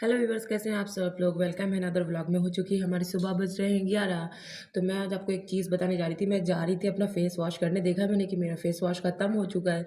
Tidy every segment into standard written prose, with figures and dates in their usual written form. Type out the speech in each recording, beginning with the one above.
Hello viewers, कैसे हैं आप सब लोग। वेलकम है अनदर व्लॉग में। हो चुकी है हमारी सुबह, बज रहे हैं 11। तो मैं आज आपको एक चीज़ बताने जा रही थी। मैं जा रही थी अपना फेस वॉश करने, देखा मैंने कि मेरा फेस वॉश ख़त्म हो चुका है।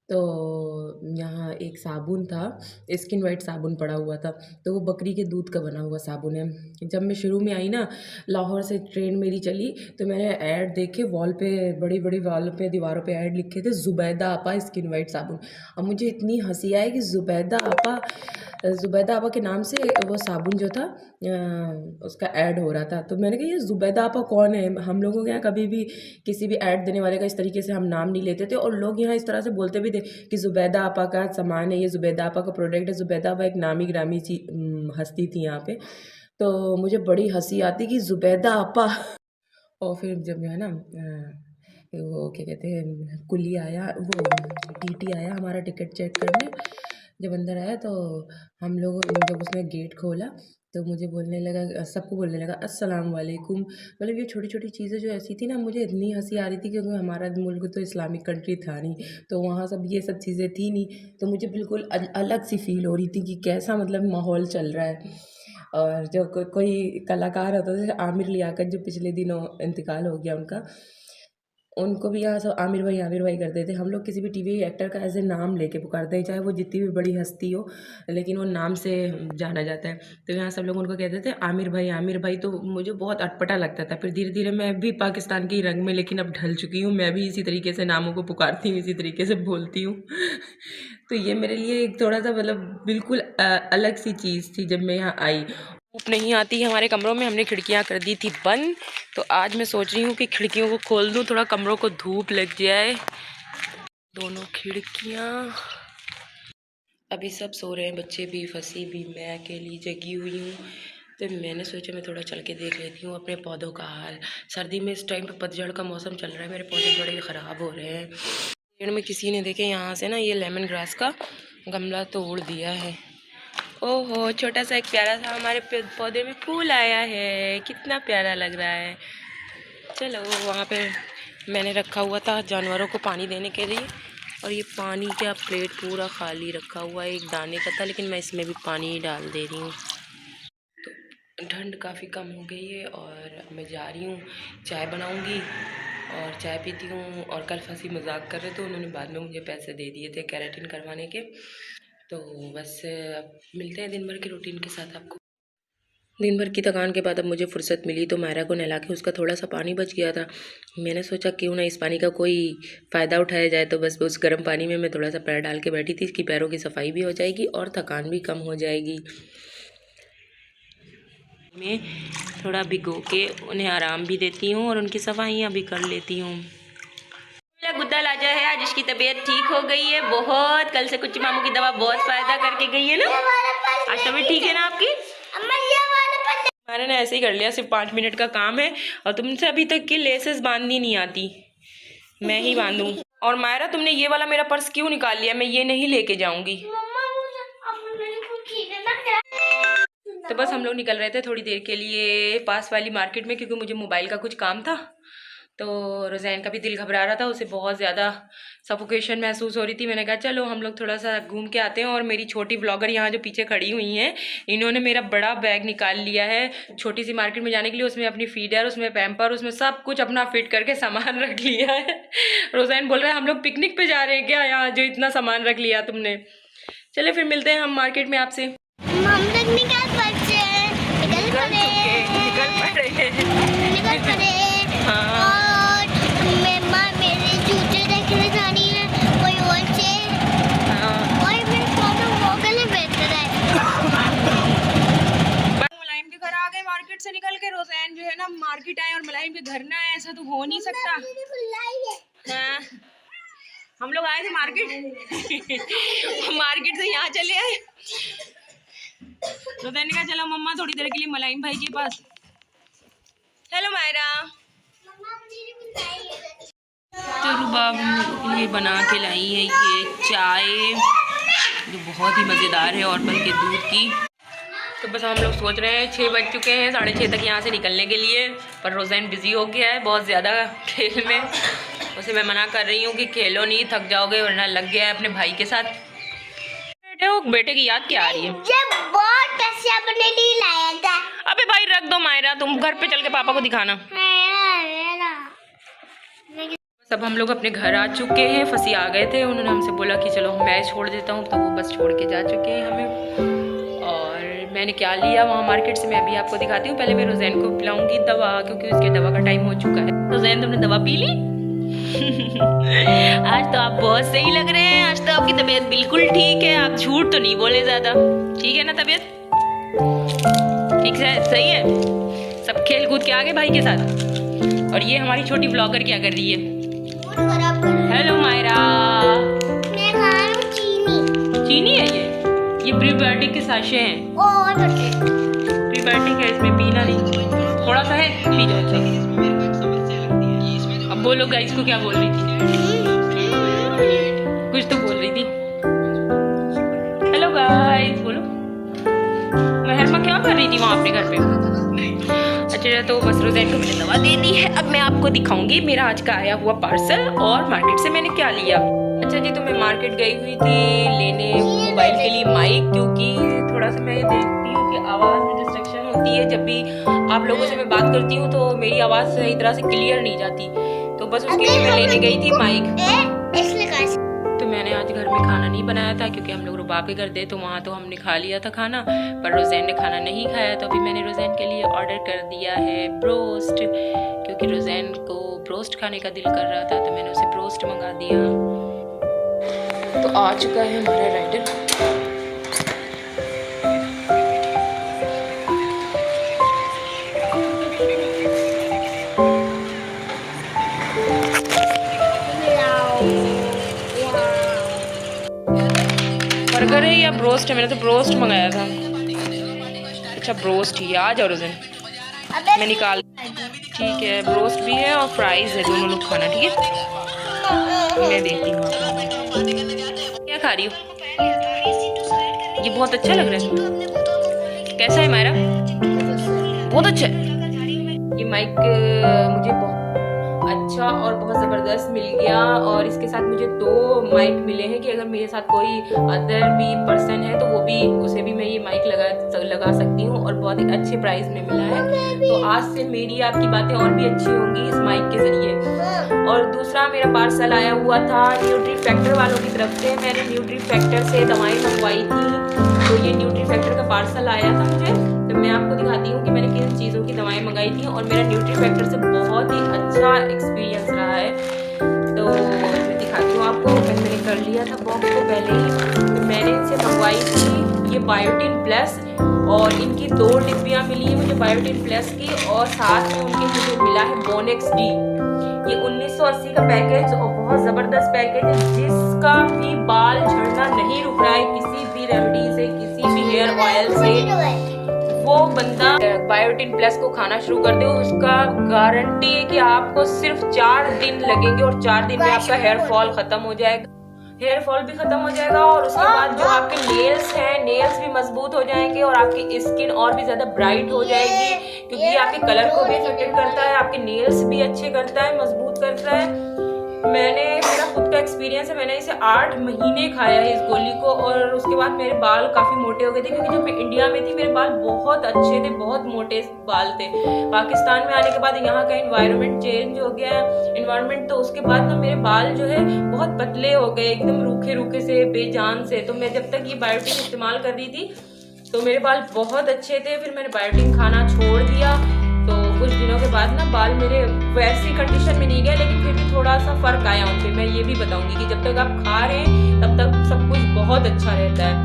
तो यहाँ एक साबुन था, स्किन वाइट साबुन पड़ा हुआ था। तो वो बकरी के दूध का बना हुआ साबुन है। जब मैं शुरू में आई ना, लाहौर से ट्रेन मेरी चली, तो मैंने ऐड देखे वॉल पे, बड़ी बड़ी वॉल पे, दीवारों पे ऐड लिखे थे, ज़ुबैदा आपा स्किन वाइट साबुन। अब मुझे इतनी हंसी आई कि ज़ुबैदा आपा के नाम से वो साबुन जो था उसका ऐड हो रहा था। तो मैंने कहा ये ज़ुबैदा आपा कौन है। हम लोगों के यहाँ कभी भी किसी भी ऐड देने वाले का इस तरीके से हम नाम नहीं लेते थे, और लोग यहाँ इस तरह से बोलते भी थे कि ज़ुबैदा आपा का सामान है, ये ज़ुबैदा आपा का प्रोडक्ट है। ज़ुबैदा आपा एक नामी ग्रामी सी हस्ती थी यहाँ पे। तो मुझे बड़ी हंसी आती कि ज़ुबैदा आपा। और फिर जब जो है ना वो क्या कहते हैं, कुली आया, वो टीटी आया हमारा टिकट चेक करने। जब अंदर आया तो हम लोग, जब उसने गेट खोला तो मुझे बोलने लगा, सबको बोलने लगा अस्सलाम वालेकुम। मतलब ये छोटी छोटी चीज़ें जो ऐसी थी ना, मुझे इतनी हंसी आ रही थी क्योंकि हमारा मुल्क तो इस्लामिक कंट्री था नहीं, तो वहाँ सब ये सब चीज़ें थी नहीं। तो मुझे बिल्कुल अलग सी फील हो रही थी कि कैसा मतलब माहौल चल रहा है। और जो कोई कलाकार होता था, जैसे आमिर लियाकत जो पिछले दिनों इंतकाल हो गया उनका, उनको भी यहाँ सब आमिर भाई करते थे। हम लोग किसी भी टीवी एक्टर का ऐसे नाम लेके पुकारते हैं, चाहे वो जितनी भी बड़ी हस्ती हो, लेकिन वो नाम से जाना जाता है। तो यहाँ सब लोग उनको कहते थे आमिर भाई। तो मुझे बहुत अटपटा लगता था। फिर धीरे धीरे मैं भी पाकिस्तान के रंग में लेकिन अब ढल चुकी हूँ। मैं भी इसी तरीके से नामों को पुकारती हूँ, इसी तरीके से बोलती हूँ। तो ये मेरे लिए एक थोड़ा सा मतलब बिल्कुल अलग सी चीज़ थी जब मैं यहाँ आई। धूप नहीं आती है हमारे कमरों में, हमने खिड़कियाँ कर दी थी बंद। तो आज मैं सोच रही हूँ कि खिड़कियों को खोल दूँ, थोड़ा कमरों को धूप लग जाए। दोनों खिड़कियाँ, अभी सब सो रहे हैं, बच्चे भी, फंसी भी, मैं अकेली जगी हुई हूँ। तो मैंने सोचा मैं थोड़ा चल के देख लेती हूँ अपने पौधों का हाल। सर्दी में इस टाइम पे पतझड़ का मौसम चल रहा है, मेरे पौधे बड़े ख़राब हो रहे हैं। पेड़ में किसी ने देखे यहाँ से ना ये लेमन ग्रास का गमला तोड़ दिया है। ओहो, छोटा सा एक प्यारा सा हमारे पौधे में फूल आया है, कितना प्यारा लग रहा है। चलो, वहाँ पे मैंने रखा हुआ था जानवरों को पानी देने के लिए, और ये पानी का प्लेट पूरा खाली रखा हुआ है, एक दाने का था, लेकिन मैं इसमें भी पानी डाल दे रही हूँ। तो ठंड काफ़ी कम हो गई है और मैं जा रही हूँ, चाय बनाऊँगी और चाय पीती हूँ। और कल फंसी मजाक कर रहे थे, उन्होंने बाद में मुझे पैसे दे दिए थे केराटिन करवाने के। तो बस अब मिलते हैं दिन भर के रूटीन के साथ आपको। दिन भर की थकान के बाद अब मुझे फुर्सत मिली तो मायरा को नहला के, उसका थोड़ा सा पानी बच गया था। मैंने सोचा क्यों ना इस पानी का कोई फ़ायदा उठाया जाए। तो बस उस गर्म पानी में मैं थोड़ा सा पैर डाल के बैठी थी कि पैरों की सफाई भी हो जाएगी और थकान भी कम हो जाएगी। मैं थोड़ा भिगो के उन्हें आराम भी देती हूँ और उनकी सफाइयाँ भी कर लेती हूँ। मेरा गुद्दा लाजा है, आज इसकी तबीयत ठीक हो गई है बहुत। कल से कुछ मामू की दवा बहुत फ़ायदा करके गई है ना। आज तबीयत ठीक है ना आपकी? मैंने ना ऐसे ही कर लिया, सिर्फ 5 मिनट का काम है। और तुमसे अभी तक की लेसेस बांधनी नहीं आती, मैं ही बांधूं। और मायरा, तुमने ये वाला मेरा पर्स क्यों निकाल लिया? मैं ये नहीं लेके जाऊंगी। तो बस हम लोग निकल रहे थे थोड़ी देर के लिए पास वाली मार्केट में, क्योंकि मुझे मोबाइल का कुछ काम था। तो रोज़ैन का भी दिल घबरा रहा था, उसे बहुत ज़्यादा सफोकेशन महसूस हो रही थी। मैंने कहा चलो हम लोग थोड़ा सा घूम के आते हैं। और मेरी छोटी ब्लॉगर यहाँ जो पीछे खड़ी हुई हैं, इन्होंने मेरा बड़ा बैग निकाल लिया है छोटी सी मार्केट में जाने के लिए। उसमें अपनी फीडर, उसमें पैम्पर, उसमें सब कुछ अपना फिट करके सामान रख लिया है। रोज़ैन बोल रहा है हम लोग पिकनिक पे जा रहे हैं क्या, यहाँ जो इतना सामान रख लिया तुमने। चले फिर मिलते हैं हम मार्केट में आपसे। मार्केट से निकल के रोज़ैन जो है ना मार्केट आए और मुलायम के घर ना आए, ऐसा तो हो नहीं सकता। हाँ, हम लोग आए थे मार्केट। मार्केट से यहाँ चले आए। रोज़ैन ने कहा चलो मम्मा थोड़ी देर के लिए मुलायम भाई के पास। हेलो मायरा। तो रुबाब ये बना के लाई है ये चाय, जो बहुत ही मज़ेदार है, और बल्कि दूध की। तो बस हम लोग सोच रहे हैं 6 बज चुके हैं, 6:30 तक यहाँ से निकलने के लिए। पर रोज़ैन बिज़ी हो गया है बहुत ज़्यादा खेल में। उसे मैं मना कर रही हूँ कि खेलो नहीं, थक जाओगे, वरना लग गया है अपने भाई के साथ। बेटे की याद क्या आ रही है? मुझे बहुत से अपने लिए लाया था। अबे भाई रख दो मायरा, तुम घर पे चल के पापा को दिखाना। सब हम लोग अपने घर आ चुके हैं। फंसी आ गए थे, उन्होंने हमसे बोला कि चलो मैं छोड़ देता हूँ, तो वो बस छोड़ के जा चुके हैं हमें। और मैंने क्या लिया वहाँ मार्केट से मैं अभी आपको दिखाती हूँ। पहले मैं रोज़ैन को पिलाऊंगी दवा, क्योंकि उसके दवा का टाइम हो चुका है। रोज़ैन तुमने दवा पी ली? आज तो आप बहुत सही लग रहे हैं, आज तो आपकी तबीयत बिल्कुल ठीक है, आप झूठ तो नहीं बोले ज़्यादा, ठीक है ना तबीयत? ठीक है, सही है, सब खेल कूद के आगे भाई के साथ। और ये हमारी छोटी ब्लॉगर क्या कर रही है? हेलो मायरा। मैं खा रही हूँ चीनी। चीनी है ये प्रीबायोटिक के साशे हैं। और प्रीबायोटिक है, इसमें पीना नहीं, थोड़ा सा है, पी जाओ। अच्छा अब बोलो गाइस को क्या बोल रही थी? कुछ तो बोल रही थी। हेलो गाइस बोलो। महरमा क्या कर रही थी वहाँ अपने घर पे? अच्छा तो बस रोज़ैन को मैंने दवा दे दी है। अब मैं आपको दिखाऊंगी मेरा आज का आया हुआ पार्सल और मार्केट से मैंने क्या लिया। अच्छा जी, तो मैं मार्केट गई हुई थी लेने मोबाइल के लिए माइक, क्योंकि थोड़ा सा मैं ये देखती हूँ कि आवाज़ में डिस्ट्रक्शन होती है। जब भी आप लोगों से मैं बात करती हूँ तो मेरी आवाज़ सही तरह से क्लियर नहीं जाती, तो बस उसके लिए मैं लेने गई थी माइक। तो मैंने आज घर में खाना नहीं बनाया था, क्योंकि हम लोग रुबाब के घर थे, तो वहाँ तो हमने खा लिया था खाना, पर रोज़ैन ने खाना नहीं खाया। तो अभी मैंने रोज़ैन के लिए ऑर्डर कर दिया है ब्रोस्ट, क्योंकि रोज़ैन को ब्रोस्ट खाने का दिल कर रहा था, तो मैंने उसे ब्रोस्ट मंगा दिया। तो आ चुका है हमारा राइडर। बर्गर है या ब्रोस्ट है? मैंने तो ब्रोस्ट मंगाया था। अच्छा ब्रोस्ट ही, आ जाओ रोज़ैन, मैं निकाल। ठीक है, ब्रोस्ट भी है और फ्राइज है, दोनों लोग खाना, ठीक है? मैं देती हूँ आपको। क्या खा रही हो? ये बहुत अच्छा लग रहा है। कैसा है मायरा? बहुत अच्छा है। ये माइक मुझे बहुत अच्छा और बहुत ज़बरदस्त मिल गया, और इसके साथ मुझे 2 माइक मिले हैं कि अगर मेरे साथ कोई अदर भी पर्सन है तो वो भी, उसे भी मैं ये माइक लगा सकती हूँ, और बहुत ही अच्छे प्राइस में मिला है। तो आज से मेरी आपकी बातें और भी अच्छी होंगी इस माइक के ज़रिए। और दूसरा मेरा पार्सल आया हुआ था न्यूट्री फैक्टर वालों की तरफ से। मैंने न्यूट्री फैक्टर से दवाएँ मंगवाई थी, तो ये न्यूट्री फैक्टर का पार्सल आया था मुझे। तो मैं आपको दिखाती हूँ कि मैंने किन चीज़ों की दवाएं मंगाई थी, और मेरा न्यूट्री फैक्टर से बहुत ही अच्छा एक्सपीरियंस रहा है। तो मैं दिखाती हूँ आपको। मैंने कर लिया था बॉक्स को पहले ही। तो मैंने इनसे मंगवाई थी ये बायोटिन प्लस, और इनकी 2 डिब्बियाँ मिली हैं मुझे बायोटिन प्लस की, और साथ में उनके मुझे मिला है बोनेक्स डी। ये 1980 का पैकेज, और बहुत ज़बरदस्त पैकेज है, जिसका भी बाल झड़ना नहीं रुक रहा है किसी भी रेमेडी से, किसी भी हेयर ऑयल से। वो बंदा बायोटिन प्लस को खाना शुरू कर दे, उसका गारंटी है कि आपको सिर्फ 4 दिन लगेंगे, और 4 दिन में आपका हेयर फॉल खत्म हो जाएगा। हेयर फॉल भी खत्म हो जाएगा, और उसके बाद जो आपके नेल्स हैं, नेल्स भी मजबूत हो जाएंगे, और आपकी स्किन और भी ज्यादा ब्राइट हो जाएगी, क्योंकि ये आपके कलर को भी इफेक्टेड करता है, आपके नेल्स भी अच्छे करता है, मजबूत करता है। मेरा खुद का एक्सपीरियंस है, मैंने इसे 8 महीने खाया है इस गोली को, और उसके बाद मेरे बाल काफ़ी मोटे हो गए थे, क्योंकि जब मैं इंडिया में थी मेरे बाल बहुत अच्छे थे, बहुत मोटे बाल थे। पाकिस्तान में आने के बाद यहाँ का एनवायरनमेंट चेंज हो गया एनवायरनमेंट, तो उसके बाद ना मेरे बाल जो है बहुत पतले हो गए, एकदम रूखे रूखे से, बेजान से। तो मैं जब तक ये बायोटिन इस्तेमाल कर रही थी तो मेरे बाल बहुत अच्छे थे, फिर मैंने बायोटिन खाना छोड़ दिया। तो कुछ दिनों के बाद ना बाल मेरे वैसी कंडीशन में नहीं गए, लेकिन फिर भी थोड़ा सा फर्क आया उन पे। मैं ये भी बताऊंगी कि जब तक आप खा रहे हैं तब तक सब कुछ बहुत अच्छा रहता है।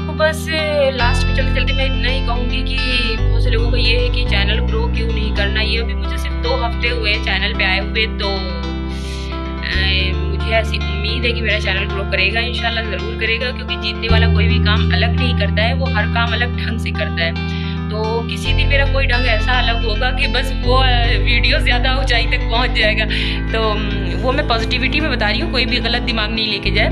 तो बस लास्ट में चलते चलते मैं इतना ही कहूँगी कि बहुत से लोगों को ये है कि चैनल ग्रो क्यों नहीं करना। ये अभी मुझे सिर्फ 2 हफ्ते हुए चैनल पे आए हुए, तो मुझे ऐसी उम्मीद है कि मेरा चैनल ग्रो करेगा, इंशाल्लाह ज़रूर करेगा, क्योंकि जीतने वाला कोई भी काम अलग नहीं करता है, वो हर काम अलग ढंग से करता है। तो किसी दिन मेरा कोई ढंग ऐसा अलग होगा कि बस वो वीडियो ज़्यादा ऊंचाई तक पहुंच जाएगा। तो वो मैं पॉजिटिविटी में बता रही हूँ, कोई भी गलत दिमाग नहीं लेके जाए।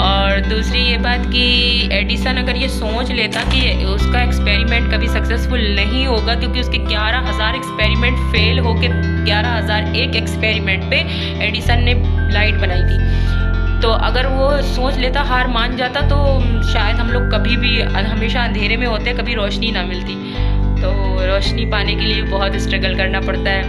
और दूसरी ये बात कि एडिसन अगर ये सोच लेता कि उसका एक्सपेरिमेंट कभी सक्सेसफुल नहीं होगा, क्योंकि उसके 11,000 एक्सपेरिमेंट फेल होके 11,001 एक्सपेरिमेंट पे एडिसन ने लाइट बनाई थी। तो अगर वो सोच लेता, हार मान जाता, तो शायद हम लोग कभी भी हमेशा अंधेरे में होते, कभी रोशनी ना मिलती। तो रोशनी पाने के लिए बहुत स्ट्रगल करना पड़ता है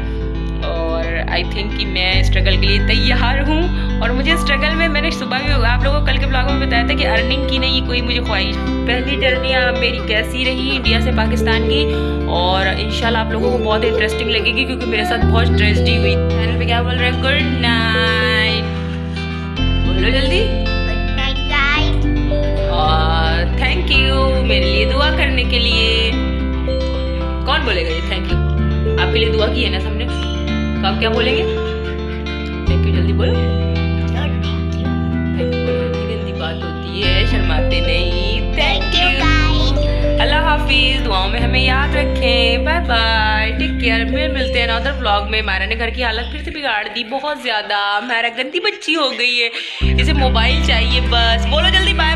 और आई थिंक कि मैं स्ट्रगल के लिए तैयार हूँ। और मुझे स्ट्रगल में, मैंने सुबह भी आप लोगों को कल के ब्लॉग में बताया था कि अर्निंग की नहीं कोई मुझे ख्वाहिश। पहली जर्नी मेरी कैसी रही इंडिया से पाकिस्तान की, और इंशाल्लाह आप लोगों को बहुत इंटरेस्टिंग लगेगी क्योंकि मेरे साथ बहुत ट्रेजेडी हुई। चैनल पे क्या बोल रहे हैं? गुड नाइट बोलो जल्दी। और थैंक यू मेरे लिए दुआ करने के लिए। कौन बोलेगा ये थैंक यू? आपके लिए दुआ की है ना सबने, तो आप क्या बोलेंगे? थैंक यू जल्दी बोलो। थैंक यू गंदी बात होती है, शर्माते नहीं। Thank you. अल्लाह हाफिज, दुआओं में हमें याद रखें। Bye bye, take care. मिलते हैं अदर व्लॉग में। मायरा ने घर की हालत फिर से बिगाड़ दी बहुत ज़्यादा। मायरा गंदी बच्ची हो गई है, इसे मोबाइल चाहिए बस। बोलो जल्दी बाय।